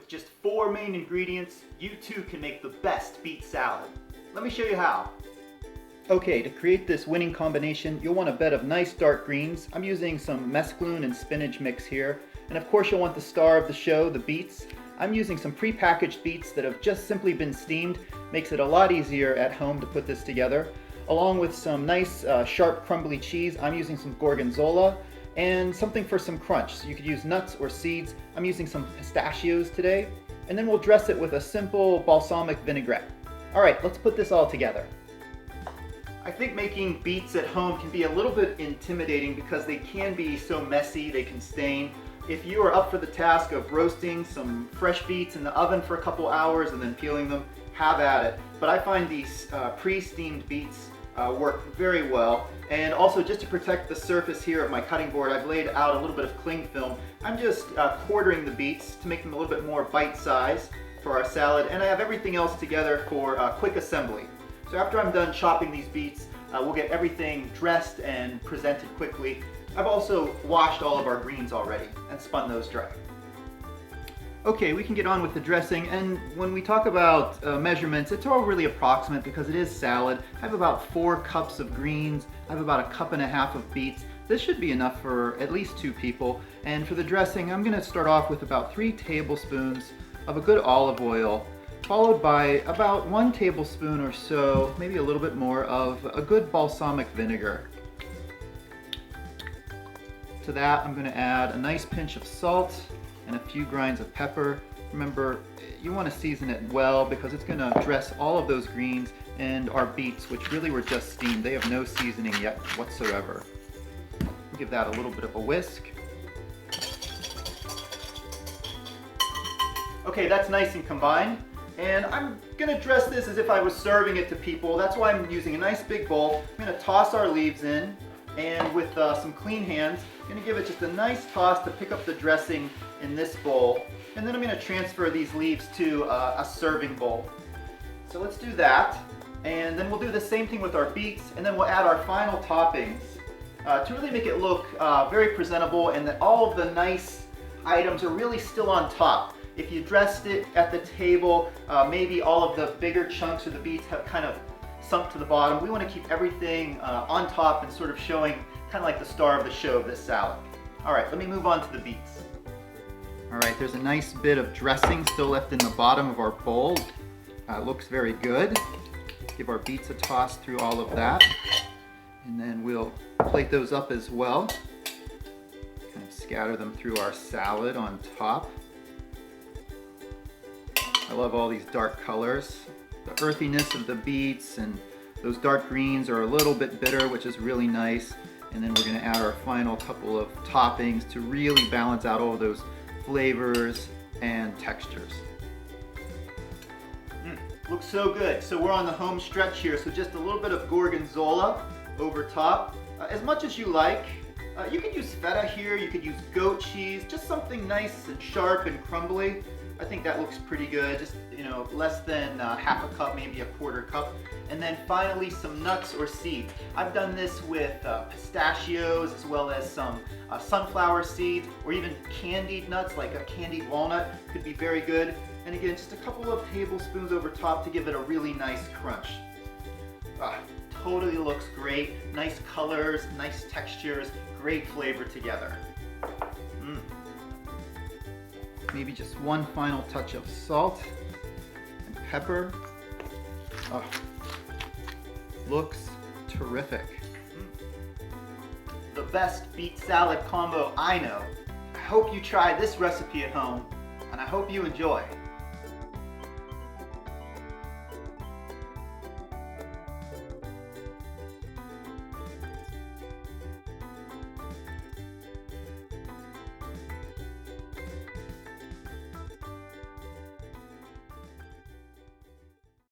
With just 4 main ingredients, you too can make the best beet salad. Let me show you how. Okay, to create this winning combination, you'll want a bed of nice dark greens. I'm using some mesclun and spinach mix here. And of course you'll want the star of the show, the beets. I'm using some pre-packaged beets that have just simply been steamed. Makes it a lot easier at home to put this together. Along with some nice sharp crumbly cheese, I'm using some gorgonzola and something for some crunch. So you could use nuts or seeds. I'm using some pistachios today. And then we'll dress it with a simple balsamic vinaigrette. All right, let's put this all together. I think making beets at home can be a little bit intimidating because they can be so messy, they can stain. If you are up for the task of roasting some fresh beets in the oven for a couple hours and then peeling them, have at it. But I find these pre-steamed beets work very well. And also, just to protect the surface here of my cutting board, I've laid out a little bit of cling film. I'm just quartering the beets to make them a little bit more bite-sized for our salad, and I have everything else together for quick assembly. So after I'm done chopping these beets, we'll get everything dressed and presented quickly. I've also washed all of our greens already and spun those dry. Okay, we can get on with the dressing, and when we talk about measurements, it's all really approximate because it is salad. I have about 4 cups of greens, I have about 1.5 cups of beets. This should be enough for at least 2 people. And for the dressing, I'm going to start off with about 3 tablespoons of a good olive oil, followed by about 1 tablespoon or so, maybe a little bit more, of a good balsamic vinegar. To that, I'm going to add a nice pinch of salt and a few grinds of pepper. Remember, you want to season it well because it's going to dress all of those greens and our beets, which really were just steamed. They have no seasoning yet whatsoever. Give that a little bit of a whisk. Okay, that's nice and combined. And I'm going to dress this as if I was serving it to people. That's why I'm using a nice big bowl. I'm going to toss our leaves in, and with some clean hands, I'm going to give it just a nice toss to pick up the dressing in this bowl. And then I'm going to transfer these leaves to a serving bowl. So let's do that. And then we'll do the same thing with our beets, and then we'll add our final toppings to really make it look very presentable and that all of the nice items are really still on top. If you dressed it at the table, maybe all of the bigger chunks of the beets have kind of sunk to the bottom. We want to keep everything on top and sort of showing kind of like the star of the show of this salad. All right, let me move on to the beets. All right, there's a nice bit of dressing still left in the bottom of our bowl. Looks very good. Give our beets a toss through all of that. And then we'll plate those up as well. Kind of scatter them through our salad on top. I love all these dark colors. The earthiness of the beets and those dark greens are a little bit bitter, which is really nice. And then we're going to add our final couple of toppings to really balance out all of those flavors and textures. Looks so good. So we're on the home stretch here, so just a little bit of gorgonzola over top, as much as you like. You could use feta here, you could use goat cheese, just something nice and sharp and crumbly. I think that looks pretty good, just less than 1/2 cup, maybe 1/4 cup. And then finally some nuts or seeds. I've done this with pistachios as well as some sunflower seeds, or even candied nuts like a candied walnut could be very good. And again, just a couple of tablespoons over top to give it a really nice crunch. Totally looks great. Nice colors, nice textures, great flavor together. Maybe just one final touch of salt and pepper. Looks terrific. The best beet salad combo I know. I hope you try this recipe at home, and I hope you enjoy.